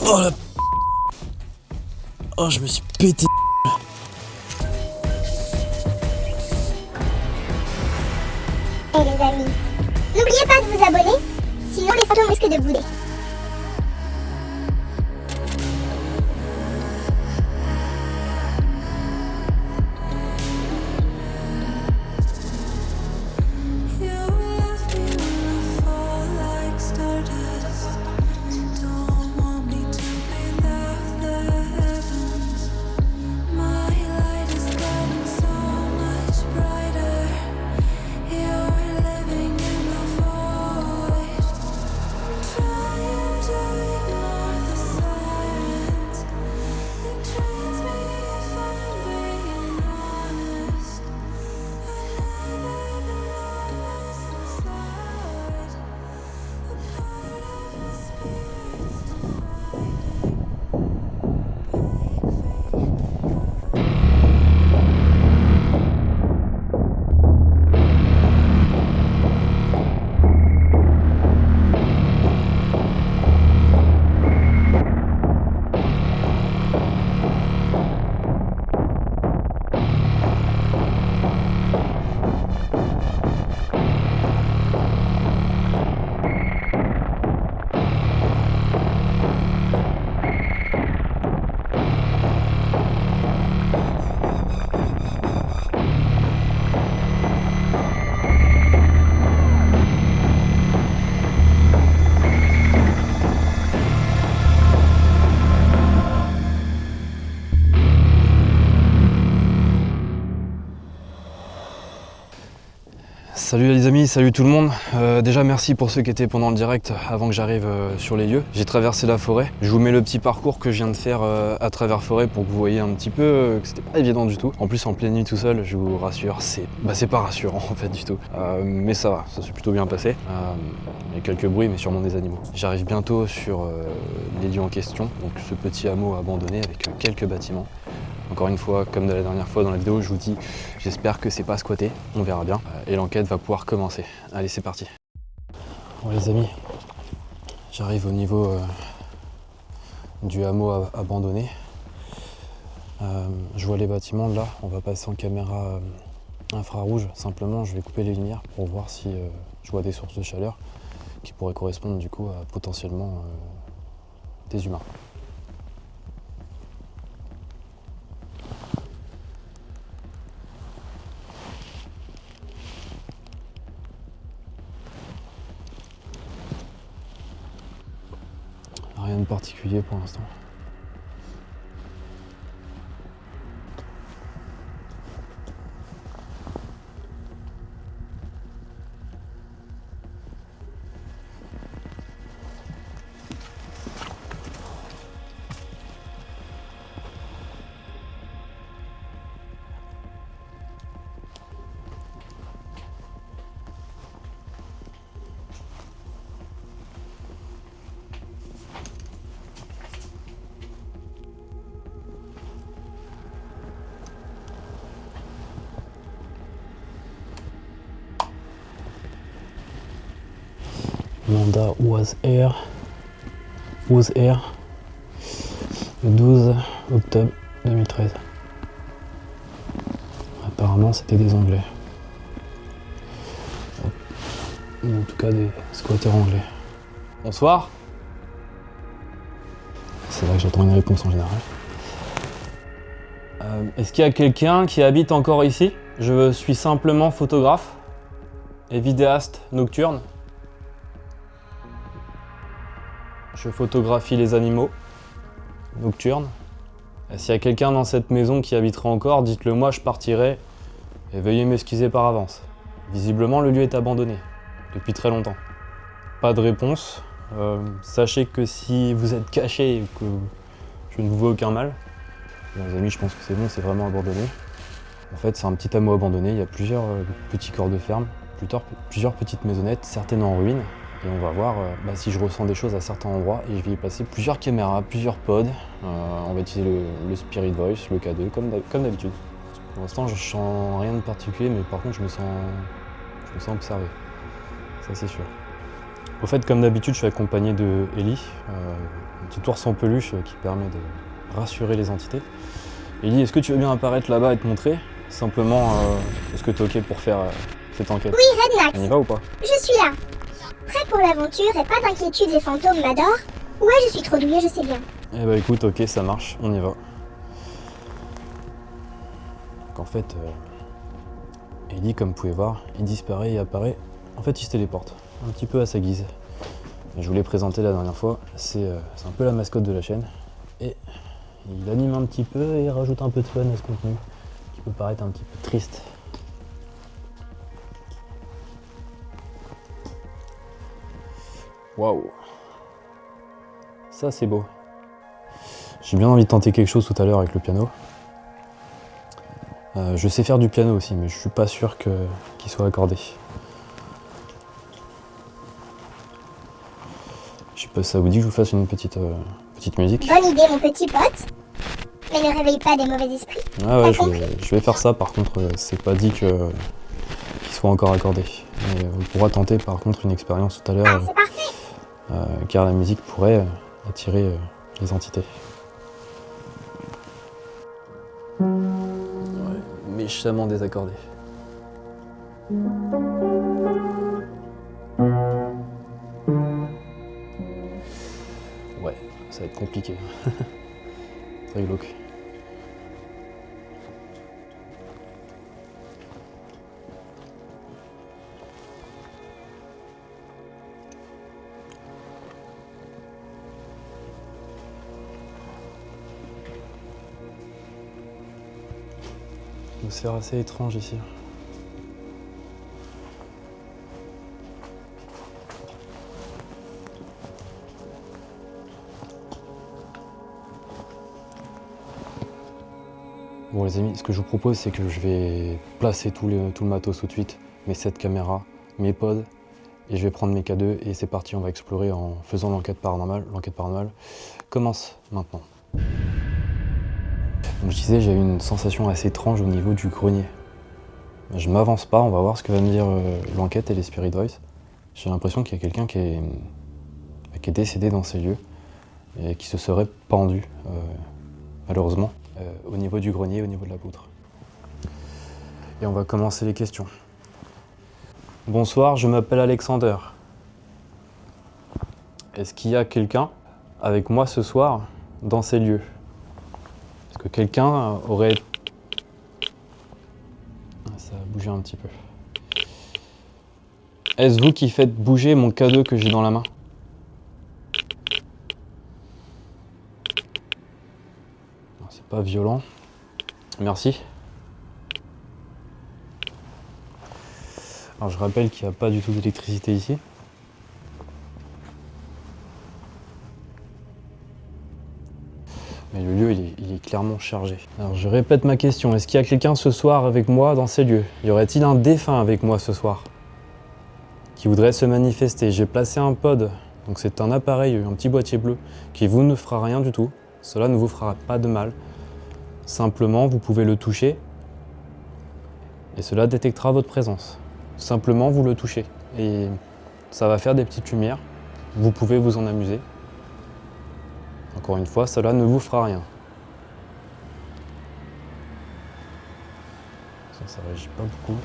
Oh la... Oh, je me suis pété. Hey les amis, n'oubliez pas de vous abonner, sinon les photos risquent de bouler. Salut les amis, salut tout le monde. Déjà merci pour ceux qui étaient pendant le direct avant que j'arrive sur les lieux. J'ai traversé la forêt. Je vous mets le petit parcours que je viens de faire à travers forêt pour que vous voyez un petit peu que c'était pas évident du tout. En plus en pleine nuit tout seul, je vous rassure, c'est pas rassurant en fait du tout. Mais ça va, ça s'est plutôt bien passé. Il y a quelques bruits mais sûrement des animaux. J'arrive bientôt sur les lieux en question, donc ce petit hameau abandonné avec quelques bâtiments. Encore une fois, comme de la dernière fois dans la vidéo, je vous dis, j'espère que c'est pas squatté, on verra bien. Et l'enquête va pouvoir commencer. Allez, c'est parti. Bon les amis, j'arrive au niveau du hameau abandonné. Je vois les bâtiments là, on va passer en caméra infrarouge. Simplement, je vais couper les lumières pour voir si je vois des sources de chaleur qui pourraient correspondre du coup à potentiellement des humains. Rien de particulier pour l'instant. Mandat was air le 12 octobre 2013. Apparemment c'était des Anglais. Ou en tout cas des squatteurs anglais. Bonsoir. C'est là que j'attends une réponse en général. Est-ce qu'il y a quelqu'un qui habite encore ici? Je suis simplement photographe et vidéaste nocturne. Je photographie les animaux nocturnes. S'il y a quelqu'un dans cette maison qui habitera encore, dites-le moi, je partirai et veuillez m'excuser par avance. Visiblement, le lieu est abandonné depuis très longtemps. Pas de réponse. Sachez que si vous êtes caché et que je ne vous vois aucun mal, les amis, je pense que c'est bon, c'est vraiment abandonné. En fait, c'est un petit hameau abandonné, il y a plusieurs petits corps de ferme, plusieurs petites maisonnettes, certaines en ruine. Et on va voir si je ressens des choses à certains endroits et je vais y passer plusieurs caméras, plusieurs pods. On va utiliser le Spirit Voice, le K2, comme d'habitude. Pour l'instant, je sens rien de particulier, mais par contre, je me sens observé. Ça, c'est sûr. Au fait, comme d'habitude, je suis accompagné de Ellie, un petit ours en peluche qui permet de rassurer les entités. Ellie, est-ce que tu veux bien apparaître là-bas et te montrer? Simplement, est-ce que tu es ok pour faire cette enquête? Oui, Rednax, On y va ou pas? je suis là. Prêt pour l'aventure et pas d'inquiétude, les fantômes m'adorent. Ouais, je suis trop douée, je sais bien. Eh bah écoute, ok, ça marche, on y va. Donc en fait, Ellie, comme vous pouvez voir, il disparaît et apparaît. En fait, il se téléporte, un petit peu à sa guise. Et je vous l'ai présenté la dernière fois, c'est un peu la mascotte de la chaîne. Et il anime un petit peu et il rajoute un peu de fun à ce contenu, qui peut paraître un petit peu triste. Waouh! Ça c'est beau. J'ai bien envie de tenter quelque chose tout à l'heure avec le piano. Je sais faire du piano aussi, mais je suis pas sûr qu'il soit accordé. Je sais pas, ça vous dit que je vous fasse une petite musique? Bonne idée, mon petit pote. Mais ne réveille pas des mauvais esprits. Ah ouais, T'as compris? je vais faire ça, par contre, c'est pas dit qu'il soit encore accordé. Mais on pourra tenter par contre une expérience tout à Ah, l'heure, c'est parfait. car la musique pourrait attirer les entités. Ouais, méchamment désaccordé. Ouais, ça va être compliqué. Très glauque. Atmosphère assez étrange ici. Bon les amis, ce que je vous propose, c'est que je vais placer tout le matos tout de suite, mes 7 caméras, mes pods, et je vais prendre mes K2 et c'est parti, on va explorer en faisant l'enquête paranormale. L'enquête paranormale commence maintenant. Donc je disais, j'ai eu une sensation assez étrange au niveau du grenier. Je m'avance pas, on va voir ce que va me dire l'enquête et les Spirit Voice. J'ai l'impression qu'il y a quelqu'un qui est décédé dans ces lieux et qui se serait pendu, malheureusement, au niveau du grenier, au niveau de la poutre. Et on va commencer les questions. Bonsoir, je m'appelle Alexander. Est-ce qu'il y a quelqu'un avec moi ce soir dans ces lieux? Est-ce que quelqu'un aurait... Ça a bougé un petit peu. Est-ce vous qui faites bouger mon cadeau que j'ai dans la main? C'est pas violent. Merci. Alors je rappelle qu'il n'y a pas du tout d'électricité ici. Mais le lieu, il est clairement chargé. Alors je répète ma question, est-ce qu'il y a quelqu'un ce soir avec moi dans ces lieux? Y aurait-il un défunt avec moi ce soir qui voudrait se manifester? J'ai placé un pod, donc c'est un appareil, un petit boîtier bleu, qui vous ne fera rien du tout. Cela ne vous fera pas de mal. Simplement, vous pouvez le toucher et cela détectera votre présence. Simplement, vous le touchez et ça va faire des petites lumières. Vous pouvez vous en amuser. Encore une fois, cela ne vous fera rien. Ça réagit pas beaucoup.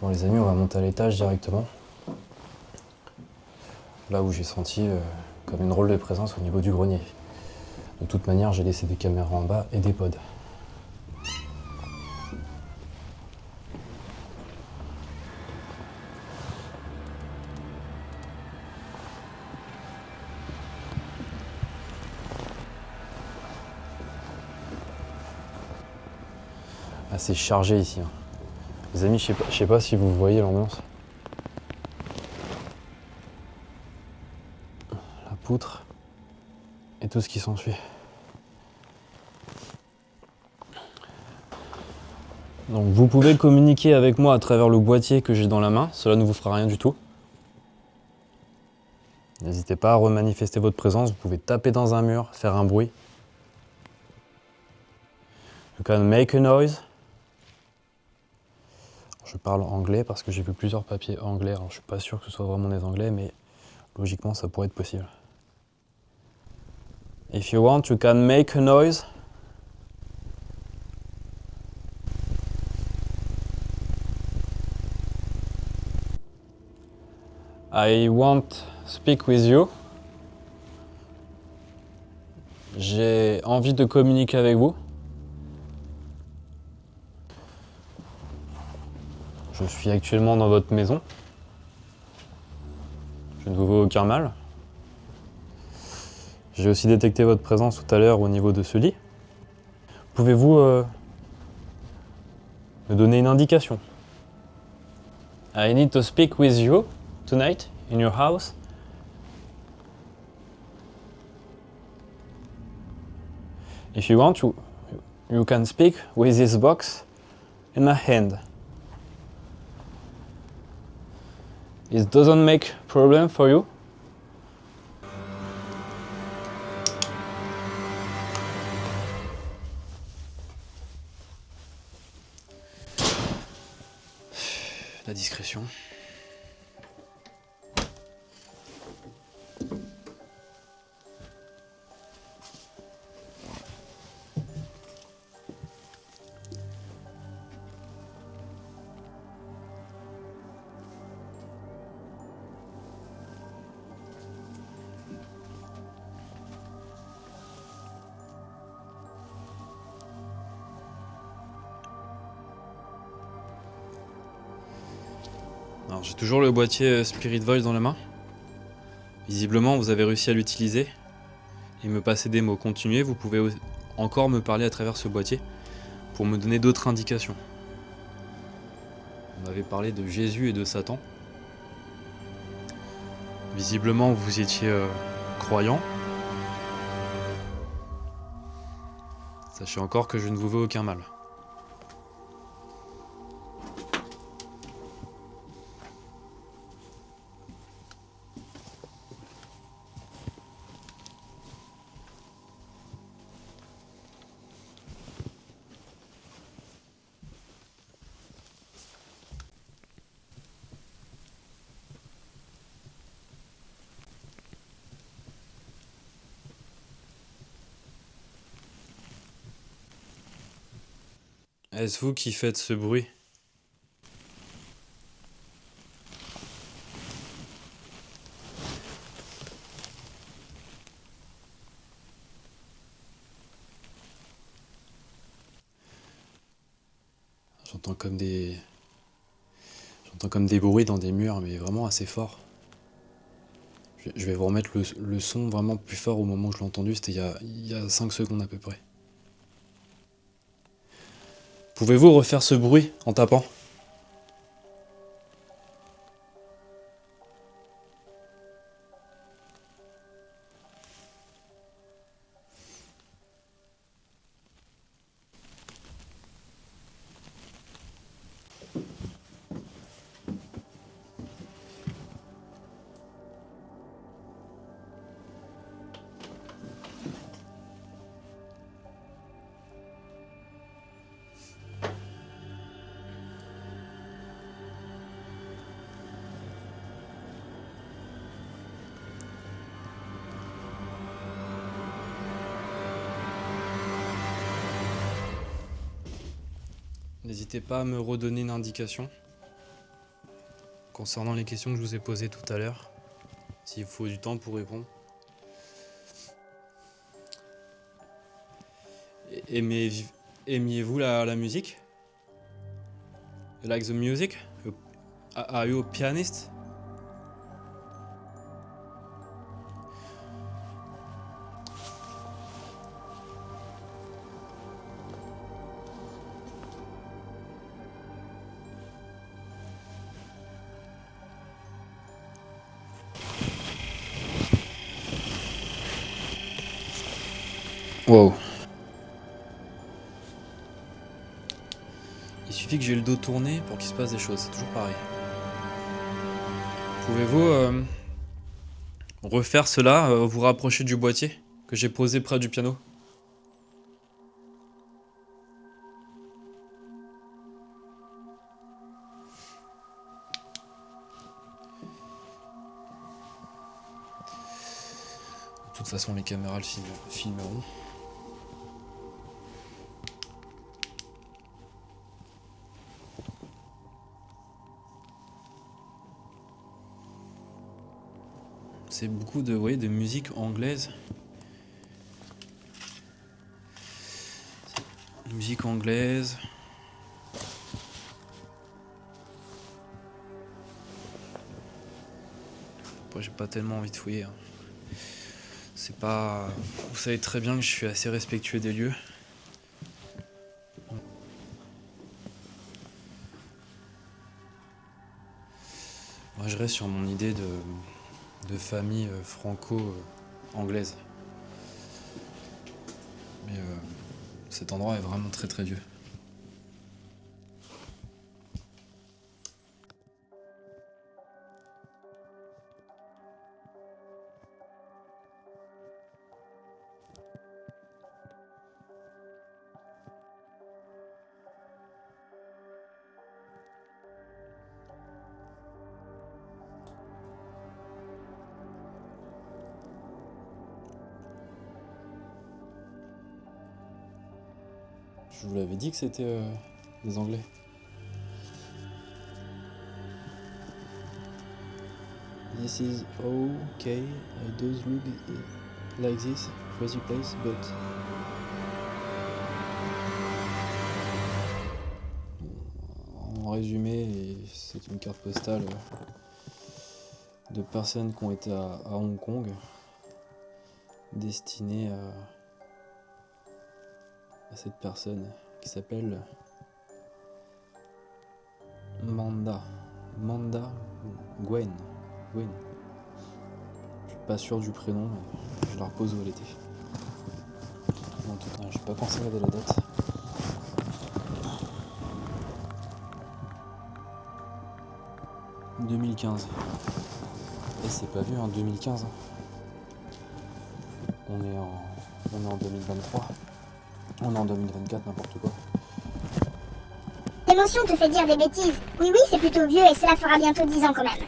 Bon les amis, on va monter à l'étage directement. Là où j'ai senti comme une drôle de présence au niveau du grenier. De toute manière, j'ai laissé des caméras en bas et des pods. C'est chargé ici. Les amis, je sais pas si vous voyez l'ambiance. La poutre et tout ce qui s'ensuit. Donc vous pouvez communiquer avec moi à travers le boîtier que j'ai dans la main, cela ne vous fera rien du tout. N'hésitez pas à remanifester votre présence, vous pouvez taper dans un mur, faire un bruit. You can make a noise. Je parle anglais parce que j'ai vu plusieurs papiers anglais, alors je suis pas sûr que ce soit vraiment des anglais, mais logiquement ça pourrait être possible. If you want, you can make a noise. I want to speak with you. J'ai envie de communiquer avec vous. Je suis actuellement dans votre maison. Je ne vous vois aucun mal. J'ai aussi détecté votre présence tout à l'heure au niveau de ce lit. Pouvez-vous me donner une indication? I need to speak with you tonight in your house. If you want, you can speak with this box in my hand. It doesn't make problem for you? La discrétion. Alors j'ai toujours le boîtier Spirit Voice dans la main. Visiblement vous avez réussi à l'utiliser et me passer des mots. Continuez, vous pouvez encore me parler à travers ce boîtier pour me donner d'autres indications. On avait parlé de Jésus et de Satan. Visiblement vous étiez croyant. Sachez encore que je ne vous veux aucun mal. Est-ce vous qui faites ce bruit? J'entends comme des bruits dans des murs, mais vraiment assez fort. Je vais vous remettre le son vraiment plus fort au moment où je l'ai entendu, c'était il y a 5 secondes à peu près. Pouvez-vous refaire ce bruit en tapant? N'hésitez pas à me redonner une indication concernant les questions que je vous ai posées tout à l'heure, s'il faut du temps pour répondre. Aimiez-vous la musique? You like the music? Are you a pianist? Wow. suffit que j'ai le dos tourné pour qu'il se passe des choses, c'est toujours pareil. Pouvez-vous refaire cela, vous rapprocher du boîtier que j'ai posé près du piano? De toute façon, les caméras le filmeront. C'est beaucoup de, de musique anglaise. Musique anglaise. Après, j'ai pas tellement envie de fouiller. Hein. C'est pas... Vous savez très bien que je suis assez respectueux des lieux. Moi, je reste sur mon idée de famille franco-anglaise. Mais cet endroit est vraiment très très vieux. Je vous l'avais dit que c'était des Anglais. This is okay. I don't look like this crazy place, but en résumé, c'est une carte postale de personnes qui ont été à Hong Kong, destinée à cette personne qui s'appelle Manda Gwen. Je suis pas sûr du prénom, mais je la repose où elle était. En tout cas, j'ai pas pensé à regarder la date. « 2015. Et c'est pas vieux, hein, 2015. On est en 2023. On est en 2024, n'importe quoi. L'émotion te fait dire des bêtises. Oui, c'est plutôt vieux et cela fera bientôt 10 ans quand même.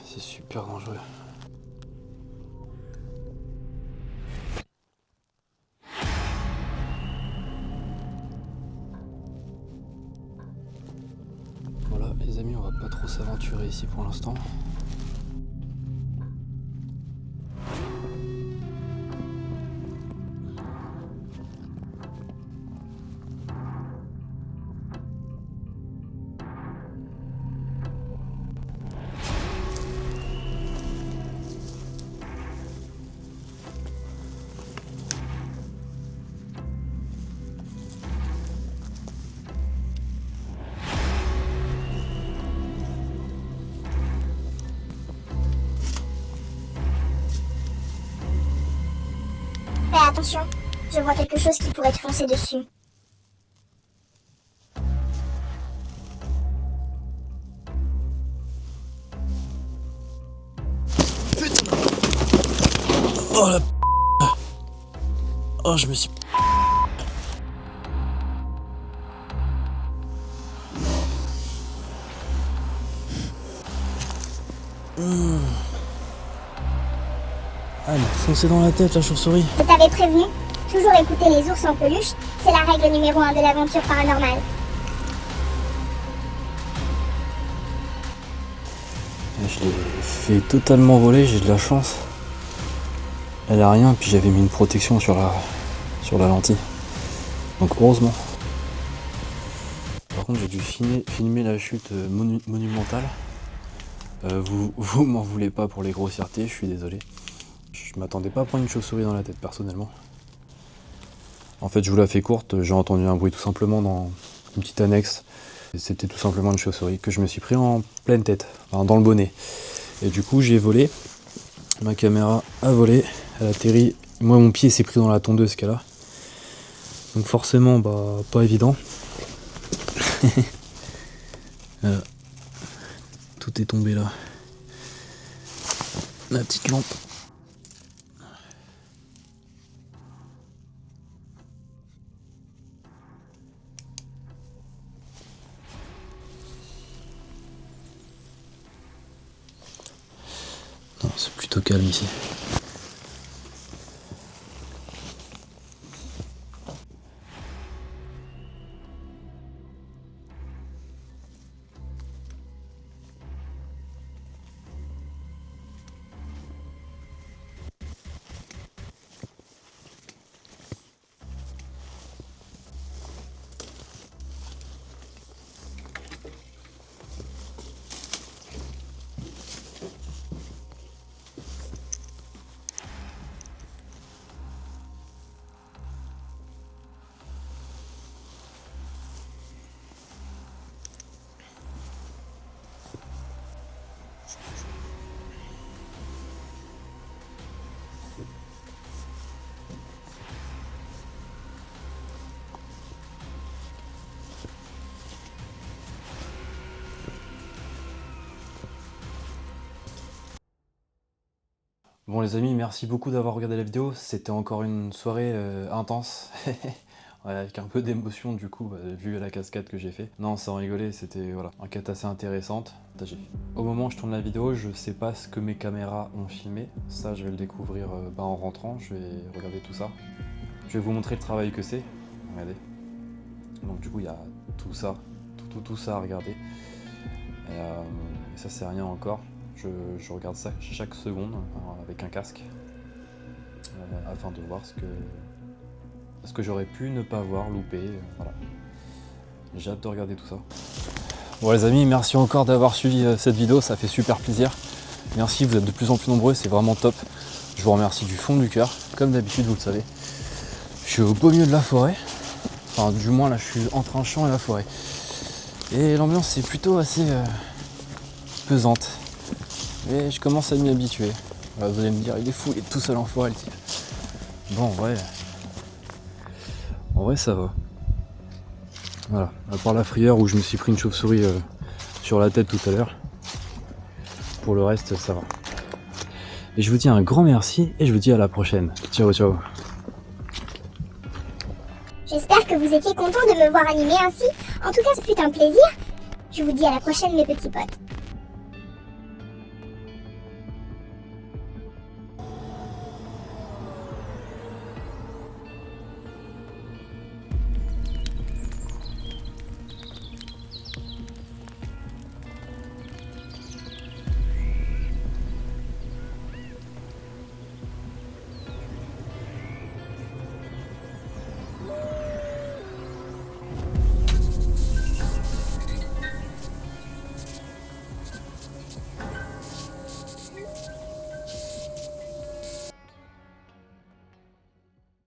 C'est super dangereux. Voilà, les amis, on va pas trop s'aventurer ici pour l'instant. Fais attention, je vois quelque chose qui pourrait te foncer dessus. Oh la p***. Oh, je me suis... Ah, elle m'a foncé dans la tête, la chauve-souris. Je t'avais prévenu, toujours écouter les ours en peluche, c'est la règle numéro 1 de l'aventure paranormale. Je l'ai fait totalement voler, j'ai de la chance. Elle a rien, puis j'avais mis une protection sur la lentille. Donc heureusement. Par contre, j'ai dû filmer la chute monumentale. Vous m'en voulez pas pour les grossièretés, je suis désolé. Je m'attendais pas à prendre une chauve-souris dans la tête personnellement. En fait, je vous la fais courte, j'ai entendu un bruit tout simplement dans une petite annexe. C'était tout simplement une chauve-souris que je me suis pris en pleine tête, enfin, dans le bonnet. Et du coup, j'ai volé. Ma caméra a volé, elle a atterri. Moi, mon pied s'est pris dans la tondeuse qu'elle a. Donc forcément, bah, pas évident. Voilà. Tout est tombé là. La petite lampe. Non, c'est plutôt calme ici. Bon les amis, merci beaucoup d'avoir regardé la vidéo. C'était encore une soirée intense. Ouais, avec un peu d'émotion du coup, vu la cascade que j'ai fait. Non, sans rigoler, c'était voilà, une enquête assez intéressante. Au moment où je tourne la vidéo, je sais pas ce que mes caméras ont filmé. Ça, je vais le découvrir en rentrant. Je vais regarder tout ça. Je vais vous montrer le travail que c'est. Regardez. Donc du coup, il y a tout ça, tout ça à regarder. Et ça, c'est rien encore. Je regarde ça chaque seconde avec un casque afin de voir ce que j'aurais pu ne pas voir, louper. Voilà. J'ai hâte de regarder tout ça. Bon les amis, merci encore d'avoir suivi cette vidéo, ça fait super plaisir. Merci, vous êtes de plus en plus nombreux, c'est vraiment top. Je vous remercie du fond du cœur, comme d'habitude vous le savez. Je suis au beau milieu de la forêt. Enfin du moins là je suis entre un champ et la forêt. Et l'ambiance est plutôt assez pesante. Mais je commence à m'y habituer. Voilà, vous allez me dire, il est fou, il est tout seul en forêt le type. Bon, en vrai ça va. Voilà, à part la frayeur où je me suis pris une chauve-souris sur la tête tout à l'heure. Pour le reste, ça va. Et je vous dis un grand merci et je vous dis à la prochaine. Ciao, ciao. J'espère que vous étiez contents de me voir animer ainsi. En tout cas, ce fut un plaisir. Je vous dis à la prochaine, mes petits potes.